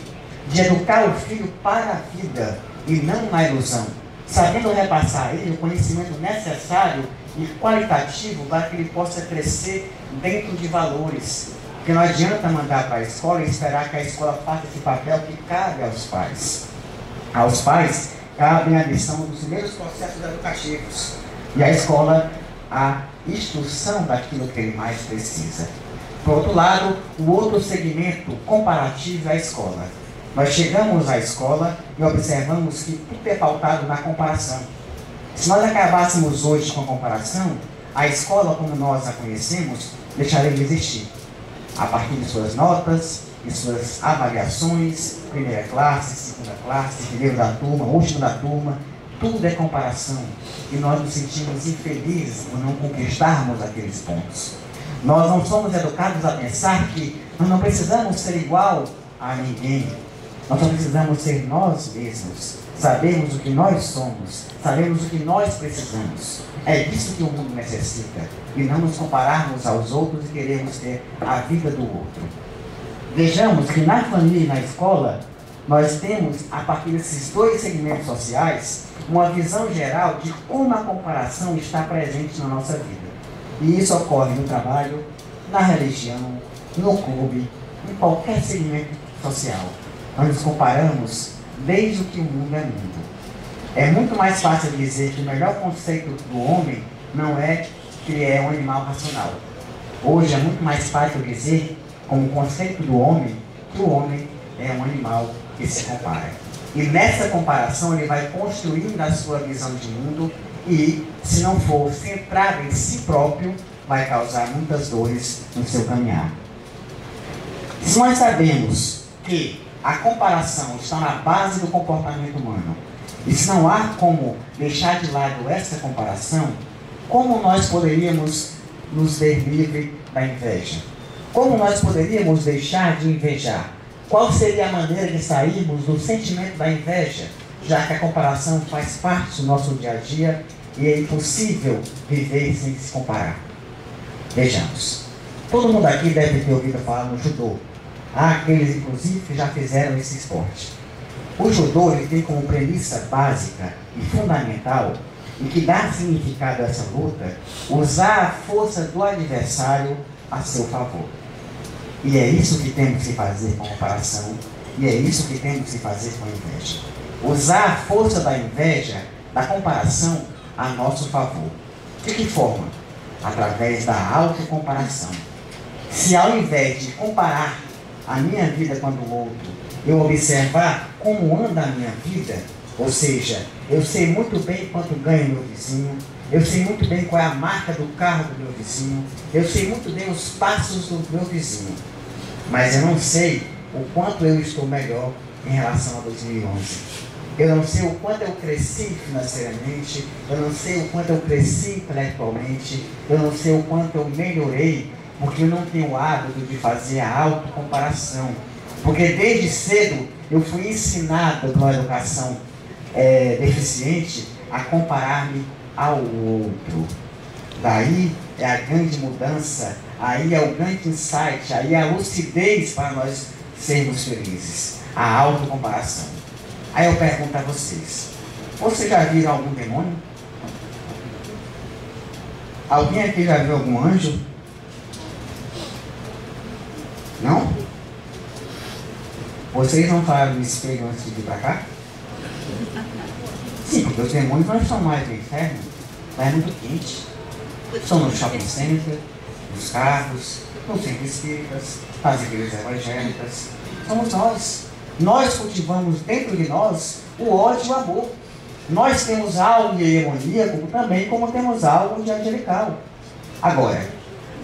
de educar o filho para a vida e não na ilusão, sabendo repassar a ele o conhecimento necessário e qualitativo para que ele possa crescer dentro de valores. Porque não adianta mandar para a escola e esperar que a escola faça esse papel que cabe aos pais. Aos pais cabe a missão dos primeiros processos educativos. E a escola, a instrução daquilo que ele mais precisa. Por outro lado, o outro segmento comparativo é a escola. Nós chegamos à escola e observamos que tudo é pautado na comparação. Se nós acabássemos hoje com a comparação, a escola como nós a conhecemos deixaria de existir. A partir de suas notas, de suas avaliações, primeira classe, segunda classe, primeiro da turma, último da turma, tudo é comparação. E nós nos sentimos infelizes por não conquistarmos aqueles pontos. Nós não somos educados a pensar que nós não precisamos ser igual a ninguém. Nós só precisamos ser nós mesmos. Sabemos o que nós somos. Sabemos o que nós precisamos. É disso que o mundo necessita. E não nos compararmos aos outros e queremos ter a vida do outro. Vejamos que na família e na escola, nós temos, a partir desses dois segmentos sociais, uma visão geral de como a comparação está presente na nossa vida. E isso ocorre no trabalho, na religião, no clube, em qualquer segmento social. Nós nos comparamos desde que o mundo é mundo. É muito mais fácil dizer que o melhor conceito do homem não é que ele é um animal racional. Hoje é muito mais fácil dizer, como conceito do homem, que o homem é um animal que se compara. E nessa comparação ele vai construindo a sua visão de mundo e, se não for centrado em si próprio, vai causar muitas dores no seu caminhar. Se nós sabemos que a comparação está na base do comportamento humano, e se não há como deixar de lado essa comparação, como nós poderíamos nos ver livre da inveja? Como nós poderíamos deixar de invejar? Qual seria a maneira de sairmos do sentimento da inveja, já que a comparação faz parte do nosso dia a dia e é impossível viver sem se comparar? Vejamos. Todo mundo aqui deve ter ouvido falar no judô. Há aqueles, inclusive, que já fizeram esse esporte. O judô ele tem como premissa básica e fundamental, e que dá significado a essa luta, usar a força do adversário a seu favor. E é isso que temos que fazer com a comparação, e é isso que temos que fazer com a inveja. Usar a força da inveja, da comparação, a nosso favor. De que forma? Através da autocomparação. Se ao invés de comparar a minha vida com a do outro, eu observar como anda a minha vida, ou seja, eu sei muito bem quanto ganha meu vizinho, eu sei muito bem qual é a marca do carro do meu vizinho, eu sei muito bem os passos do meu vizinho, mas eu não sei o quanto eu estou melhor em relação a 2011. Eu não sei o quanto eu cresci financeiramente, eu não sei o quanto eu cresci intelectualmente, eu não sei o quanto eu melhorei, porque eu não tenho o hábito de fazer a autocomparação. Porque desde cedo eu fui ensinado pela educação deficiente a comparar-me ao outro. Daí é a grande mudança, aí é o grande insight, aí é a lucidez para nós sermos felizes. A autocomparação. Aí eu pergunto a vocês, vocês já viram algum demônio? Alguém aqui já viu algum anjo? Não? Vocês não falaram no espelho antes de vir para cá? Sim, porque os demônios não estão mais no inferno. Lá é muito quente. Estão no shopping center, nos carros, nos centros espíritas, nas igrejas evangélicas. Somos nós. Nós cultivamos dentro de nós o ódio e o amor. Nós temos algo de demoníaco também, como temos algo de angelical. Agora,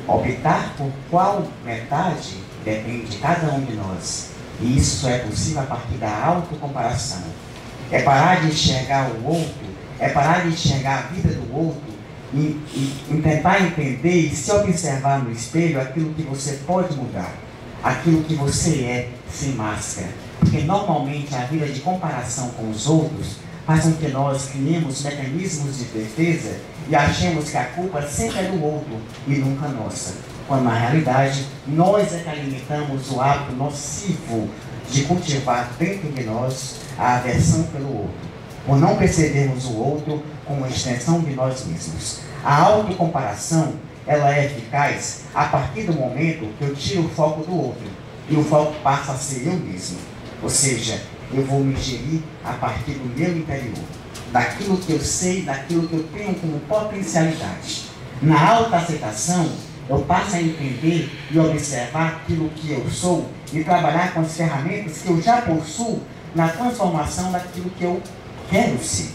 optar por qual metade depende de cada um de nós. E isso só é possível a partir da autocomparação. É parar de enxergar o outro, é parar de enxergar a vida do outro e tentar entender e se observar no espelho aquilo que você pode mudar, aquilo que você é sem máscara. Porque normalmente a vida de comparação com os outros faz com que nós criemos mecanismos de defesa e achemos que a culpa sempre é do outro e nunca nossa. Quando na realidade nós é que alimentamos o hábito nocivo de cultivar dentro de nós a aversão pelo outro, por não percebermos o outro como uma extensão de nós mesmos. A autocomparação, ela é eficaz a partir do momento que eu tiro o foco do outro e o foco passa a ser eu mesmo. Ou seja, eu vou me gerir a partir do meu interior, daquilo que eu sei, daquilo que eu tenho como potencialidade. Na autoaceitação, eu passo a entender e observar aquilo que eu sou e trabalhar com as ferramentas que eu já possuo na transformação daquilo que eu quero ser.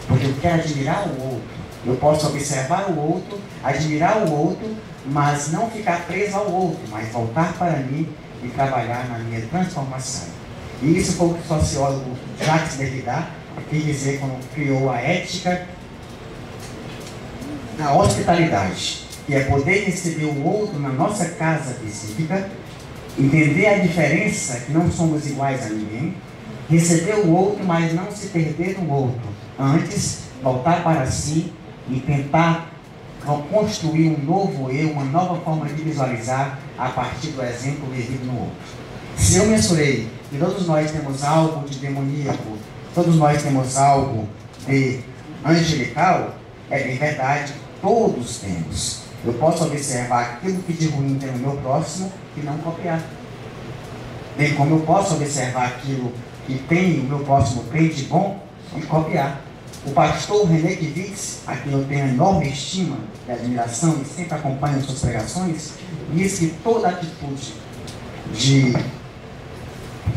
Porque eu quero admirar o outro. Eu posso observar o outro, admirar o outro, mas não ficar preso ao outro, mas voltar para mim e trabalhar na minha transformação. E isso foi o que o sociólogo Jacques Derrida quis dizer quando criou a ética da hospitalidade, que é poder receber o outro na nossa casa específica, entender a diferença, que não somos iguais a ninguém, receber o outro, mas não se perder no outro. Antes, voltar para si e tentar construir um novo eu, uma nova forma de visualizar a partir do exemplo vivido no outro. Se eu mensurei que todos nós temos algo de demoníaco, todos nós temos algo de angelical, é bem verdade, todos temos. Eu posso observar aquilo que de ruim tem no meu próximo e não copiar. Bem como eu posso observar aquilo que tem o meu próximo tem de bom e copiar. O pastor René Kivitz, a quem eu tenho enorme estima e admiração e sempre acompanho suas pregações, diz que toda atitude de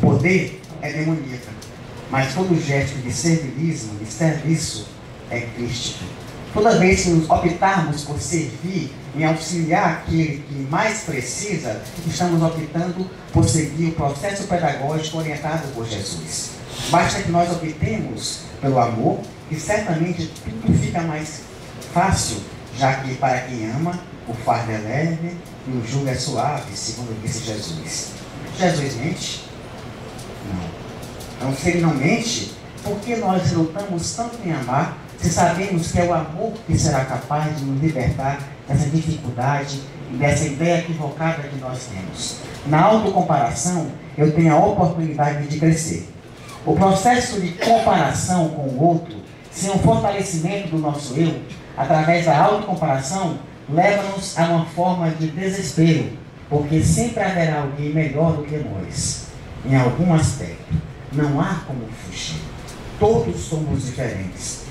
poder é demoníaca, mas todo gesto de servilismo, de serviço, é crístico. Toda vez que nos optarmos por servir, em auxiliar aquele que mais precisa, estamos optando por seguir o processo pedagógico orientado por Jesus. Basta que nós optemos pelo amor, e certamente tudo fica mais fácil, já que para quem ama, o fardo é leve e o jugo é suave, segundo disse Jesus. Jesus mente? Não. Então, se ele não mente, por que nós lutamos tanto em amar, se sabemos que é o amor que será capaz de nos libertar dessa dificuldade e dessa ideia equivocada que nós temos? Na autocomparação, eu tenho a oportunidade de crescer. O processo de comparação com o outro, sem o fortalecimento do nosso eu, através da autocomparação, leva-nos a uma forma de desespero, porque sempre haverá alguém melhor do que nós, em algum aspecto. Não há como fugir. Todos somos diferentes.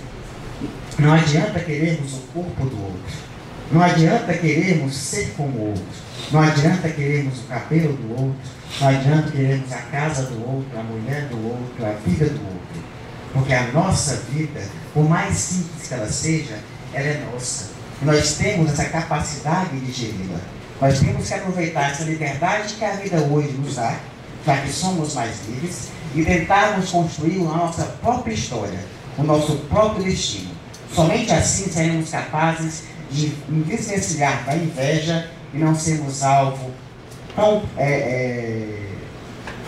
Não adianta querermos o corpo do outro. Não adianta querermos ser como o outro. Não adianta querermos o cabelo do outro. Não adianta querermos a casa do outro, a mulher do outro, a vida do outro. Porque a nossa vida, por mais simples que ela seja, ela é nossa. E nós temos essa capacidade de geri-la. Nós temos que aproveitar essa liberdade que a vida hoje nos dá, já que somos mais livres, e tentarmos construir a nossa própria história, o nosso próprio destino. Somente assim seremos capazes de nos desvencilhar da inveja e não sermos alvo tão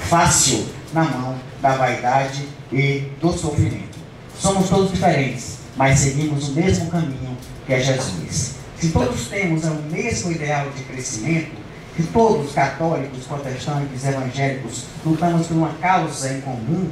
fácil na mão da vaidade e do sofrimento. Somos todos diferentes, mas seguimos o mesmo caminho que é Jesus. Se todos temos o mesmo ideal de crescimento, se todos, católicos, protestantes, evangélicos, lutamos por uma causa em comum,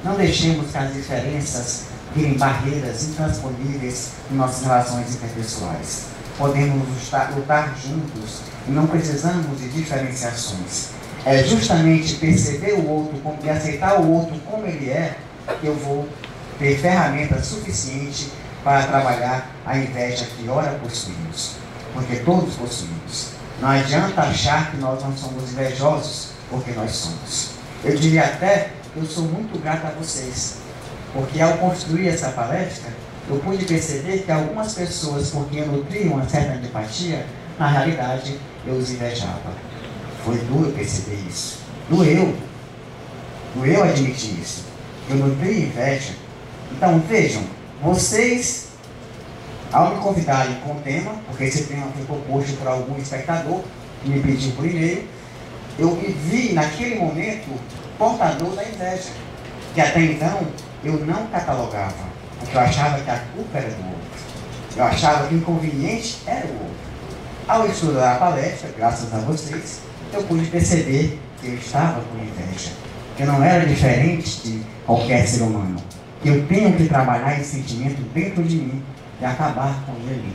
não deixemos que as diferenças virem barreiras intransponíveis em nossas relações interpessoais. Podemos lutar juntos e não precisamos de diferenciações. É justamente perceber o outro e aceitar o outro como ele é que eu vou ter ferramentas suficientes para trabalhar a inveja que ora possuímos. Porque todos possuímos. Não adianta achar que nós não somos invejosos, porque nós somos. Eu diria até que eu sou muito grato a vocês, porque ao construir essa palestra, eu pude perceber que algumas pessoas, por quem eu nutria uma certa antipatia, na realidade eu os invejava. Foi duro perceber isso. Doeu admitir isso. Eu nutria inveja. Então vejam, vocês, ao me convidarem com o tema, porque esse tema foi proposto por algum espectador que me pediu por e-mail, eu me vi naquele momento portador da inveja, que até então eu não catalogava, porque eu achava que a culpa era do outro, eu achava que o inconveniente era o outro. Ao estudar a palestra, graças a vocês, eu pude perceber que eu estava com inveja, que eu não era diferente de qualquer ser humano, que eu tenho que trabalhar esse sentimento dentro de mim e acabar com ele,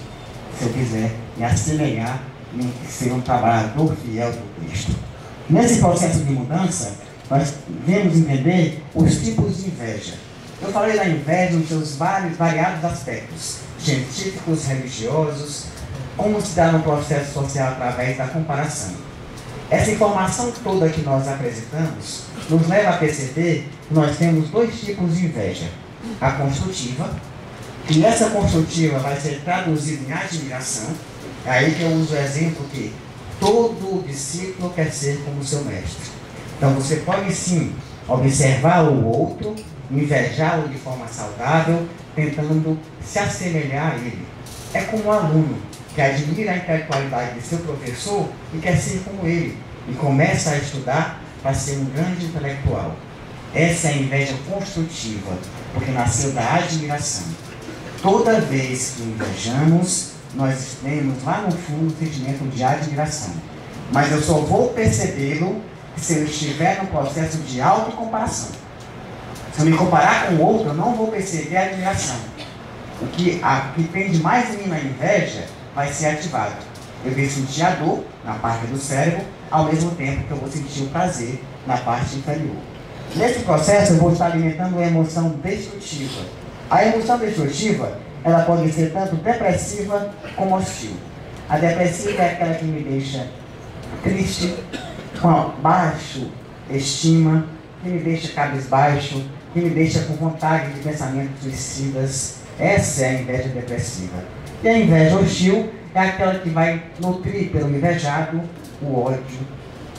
se eu quiser me assemelhar em ser um trabalhador fiel do Cristo. Nesse processo de mudança, nós devemos entender os tipos de inveja. Eu falei da inveja nos seus variados aspectos, científicos, religiosos, como se dá no processo social através da comparação. Essa informação toda que nós apresentamos nos leva a perceber que nós temos dois tipos de inveja. A construtiva, que essa construtiva vai ser traduzida em admiração. É aí que eu uso o exemplo que todo discípulo quer ser como seu mestre. Então você pode sim observar o outro, invejá-lo de forma saudável, tentando se assemelhar a ele. É como um aluno que admira a intelectualidade de seu professor e quer ser como ele, e começa a estudar para ser um grande intelectual. Essa é a inveja construtiva, porque nasceu da admiração. Toda vez que invejamos, nós temos lá no fundo o sentimento de admiração. Mas eu só vou percebê-lo se eu estiver no processo de autocomparação. Se eu me comparar com o outro, eu não vou perceber a admiração. O que tem de mais em mim na inveja vai ser ativado. Eu vou sentir a dor na parte do cérebro, ao mesmo tempo que eu vou sentir o prazer na parte inferior. Nesse processo, eu vou estar alimentando uma emoção destrutiva. A emoção destrutiva, ela pode ser tanto depressiva como hostil. A depressiva é aquela que me deixa triste, com baixo estima, que me deixa cabisbaixo, que me deixa com vontade de pensamentos suicidas. Essa é a inveja depressiva. E a inveja hostil é aquela que vai nutrir pelo invejado o ódio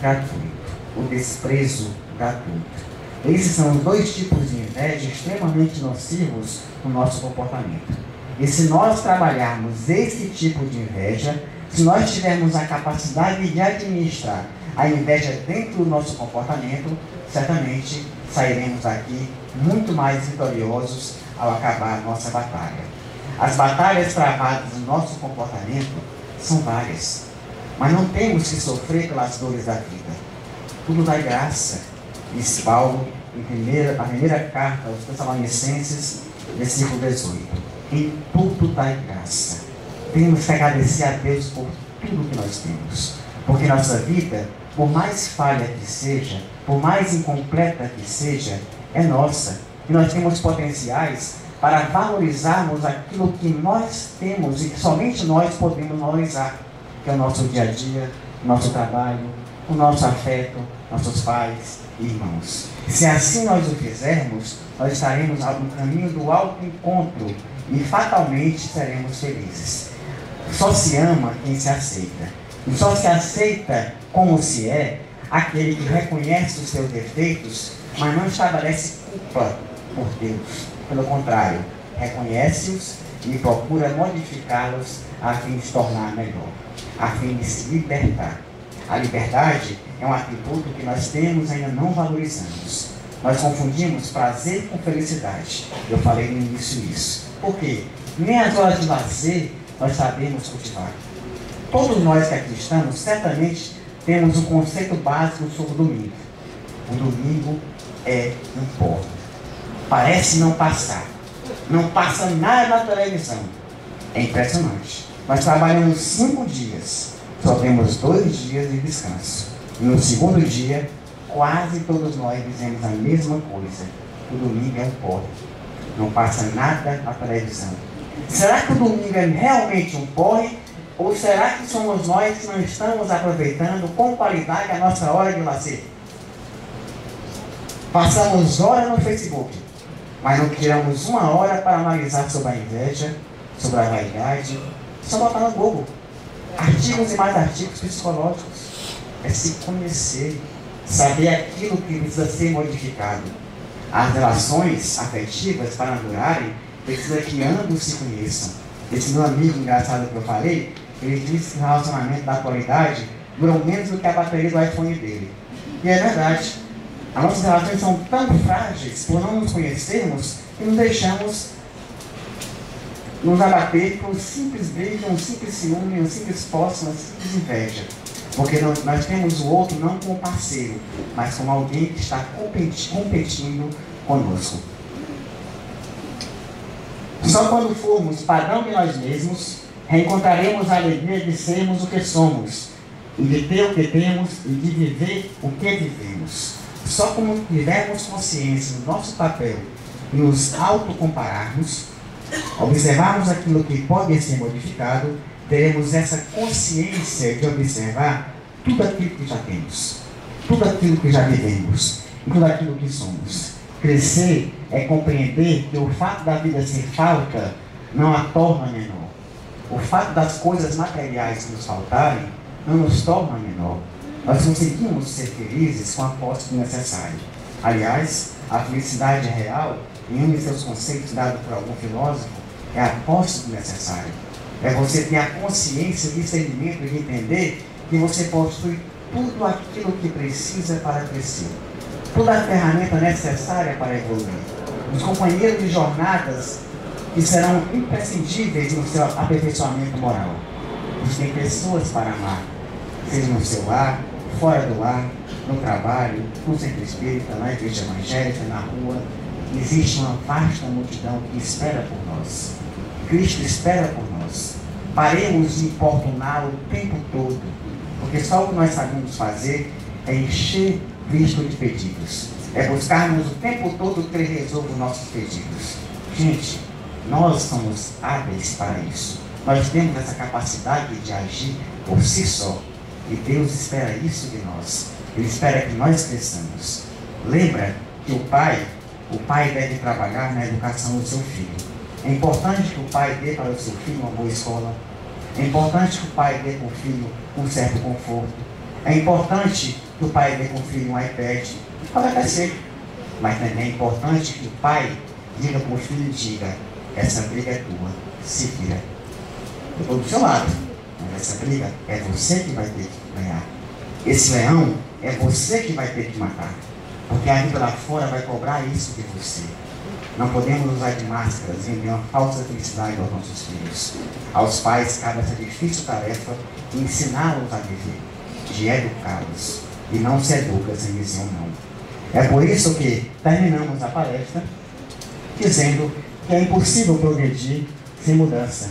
gratuito, o desprezo gratuito. Esses são os dois tipos de inveja extremamente nocivos no nosso comportamento. E se nós trabalharmos esse tipo de inveja, se nós tivermos a capacidade de administrar a inveja dentro do nosso comportamento, certamente sairemos aqui muito mais vitoriosos ao acabar a nossa batalha. As batalhas travadas no nosso comportamento são várias, mas não temos que sofrer pelas dores da vida. Tudo dá graça, diz Paulo na primeira carta aos Tessalonicenses, versículo 18. Em tudo dá graça. Temos que agradecer a Deus por tudo que nós temos, porque nossa vida, por mais falha que seja, por mais incompleta que seja, é nossa. E nós temos potenciais para valorizarmos aquilo que nós temos e que somente nós podemos valorizar, que é o nosso dia a dia, o nosso trabalho, o nosso afeto, nossos pais e irmãos. Se assim nós o fizermos, nós estaremos no caminho do autoencontro e fatalmente seremos felizes. Só se ama quem se aceita. E só se aceita como se é aquele que reconhece os seus defeitos, mas não estabelece culpa por Deus. Pelo contrário, reconhece-os e procura modificá-los a fim de se tornar melhor, a fim de se libertar. A liberdade é um atributo que nós temos e ainda não valorizamos. Nós confundimos prazer com felicidade. Eu falei no início isso. Por quê? Nem as horas de lazer nós sabemos cultivar. Todos nós que aqui estamos, certamente temos um conceito básico sobre o domingo. O domingo é um pó. Parece não passar. Não passa nada na televisão. É impressionante. Nós trabalhamos 5 dias. Só temos 2 dias de descanso. E no segundo dia, quase todos nós dizemos a mesma coisa. O domingo é um porre. Não passa nada na televisão. Será que o domingo é realmente um porre? Ou será que somos nós que não estamos aproveitando com qualidade a nossa hora de lazer? Passamos horas no Facebook, mas não tiramos 1 hora para analisar sobre a inveja, sobre a vaidade. Só botar no Google. Artigos e mais artigos psicológicos. É se conhecer, saber aquilo que precisa ser modificado. As relações afetivas, para durarem, precisa que ambos se conheçam. Esse meu amigo engraçado que eu falei, ele disse que o relacionamento da atualidade durou menos do que a bateria do iPhone dele. E é verdade. As nossas relações são tão frágeis por não nos conhecermos que nos deixamos nos abater por um simples beijo, um simples ciúme, um simples posse, uma simples inveja. Porque nós temos o outro não como parceiro, mas como alguém que está competindo conosco. Só quando formos padrão de nós mesmos, reencontraremos a alegria de sermos o que somos, e de ter o que temos, e de viver o que vivemos. Só quando tivermos consciência do nosso papel e nos autocompararmos, observarmos aquilo que pode ser modificado, teremos essa consciência de observar tudo aquilo que já temos, tudo aquilo que já vivemos, e tudo aquilo que somos. Crescer é compreender que o fato da vida ser falta não a torna menor. O fato das coisas materiais nos faltarem não nos torna menor. Nós conseguimos ser felizes com a posse do necessário. Aliás, a felicidade real, em um de seus conceitos dado por algum filósofo, é a posse do necessário. É você ter a consciência, o discernimento de entender que você possui tudo aquilo que precisa para crescer. Toda a ferramenta necessária para evoluir. Os companheiros de jornadas que serão imprescindíveis no seu aperfeiçoamento moral. Você tem pessoas para amar, seja no seu lar, fora do lar, no trabalho, no centro espírita, na igreja evangélica, na rua. Existe uma vasta multidão que espera por nós. Cristo espera por nós. Paremos de importuná-lo o tempo todo, porque só o que nós sabemos fazer é encher Cristo de pedidos. É buscarmos o tempo todo que Ele resolva os nossos pedidos. Gente, nós somos hábeis para isso. Nós temos essa capacidade de agir por si só. E Deus espera isso de nós. Ele espera que nós cresçamos. Lembra que o pai deve trabalhar na educação do seu filho. É importante que o pai dê para o seu filho uma boa escola. É importante que o pai dê para o filho um certo conforto. É importante que o pai dê para o filho um iPad. Pode até ser. Mas também é importante que o pai diga para o filho, essa briga é tua, se vira. Eu estou do seu lado, mas essa briga é você que vai ter que ganhar. Esse leão é você que vai ter que matar. Porque a vida lá fora vai cobrar isso de você. Não podemos usar de máscaras e enviar uma falsa felicidade aos nossos filhos. Aos pais cabe essa difícil tarefa de ensiná-los a viver, de educá-los. E não se educa sem dizer um não. É por isso que terminamos a palestra dizendo que é impossível progredir sem mudança.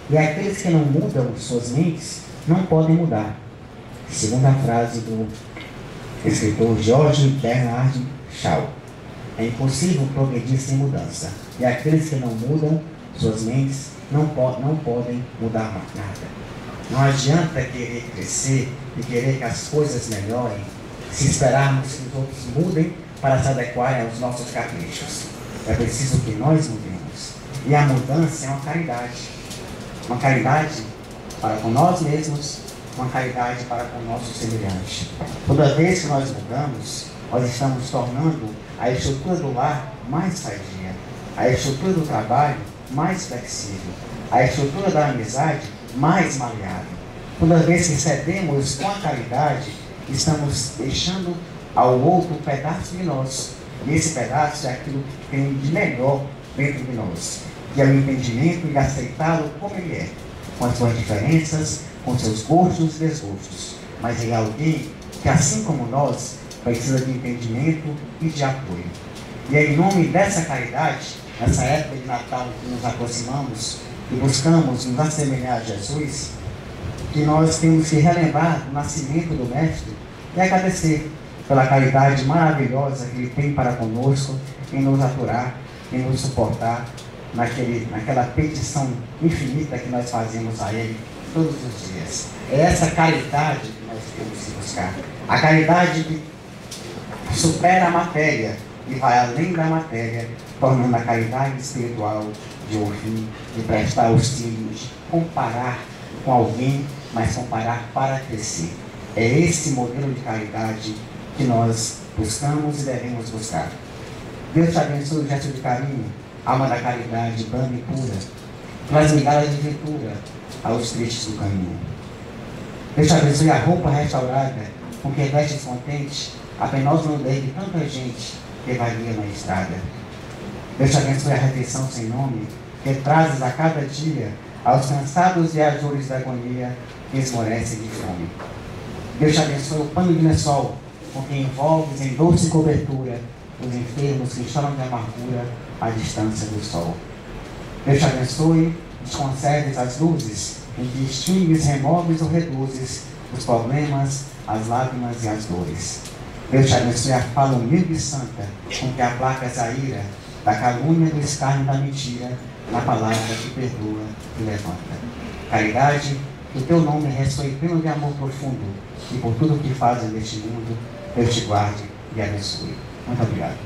E aqueles que não mudam suas mentes não podem mudar. Segunda frase do escritor George Bernard Shaw. É impossível progredir sem mudança. E aqueles que não mudam suas mentes não podem mudar nada. Não adianta querer crescer e querer que as coisas melhorem se esperarmos que os outros mudem para se adequarem aos nossos caprichos. É preciso que nós mudemos. E a mudança é uma caridade. Uma caridade para com nós mesmos, uma caridade para com o nosso semelhante. Toda vez que nós mudamos, nós estamos tornando a estrutura do lar mais sadia, a estrutura do trabalho mais flexível, a estrutura da amizade mais maleável. Toda vez que cedemos com a caridade, estamos deixando ao outro um pedaço de nós. E esse pedaço é aquilo que tem de melhor dentro de nós, que é o entendimento e aceitá-lo como ele é, com as suas diferenças, com seus gostos e desgostos. Mas ele é alguém que, assim como nós, precisa de entendimento e de apoio. E é em nome dessa caridade, nessa época de Natal que nos aproximamos e buscamos nos assemelhar a Jesus, que nós temos que relembrar o nascimento do Mestre e agradecer pela caridade maravilhosa que Ele tem para conosco, em nos aturar, em nos suportar naquela petição infinita que nós fazemos a Ele todos os dias. É essa caridade que nós temos que buscar. A caridade que supera a matéria e vai além da matéria, tornando a caridade espiritual de ouvir, de prestar auxílio, de comparar com alguém, mas comparar para crescer. É esse modelo de caridade que nós buscamos e devemos buscar. Deus te abençoe o gesto de carinho, alma da caridade, branda e pura, traz migalhas de ventura aos tristes do caminho. Deus te abençoe a roupa restaurada, com que vestes contente a penosa nudez de tanta gente que varia na estrada. Deus te abençoe a refeição sem nome, que trazes a cada dia aos cansados viajores da agonia que esmorecem de fome. Deus te abençoe o pano de lençol, com que envolves em doce cobertura os enfermos que choram de amargura à distância do sol. Deus te abençoe, desconserves as luzes, em que extingues, removes ou reduzes os problemas, as lágrimas e as dores. Deus te abençoe a fala humilde e santa, com que aplacas a ira da calúnia, do escárnio e da mentira, na palavra que perdoa e levanta. Caridade, que o teu nome ressoe pleno de amor profundo, e por tudo o que fazes neste mundo, Deus te guarde e abençoe. Muito obrigado.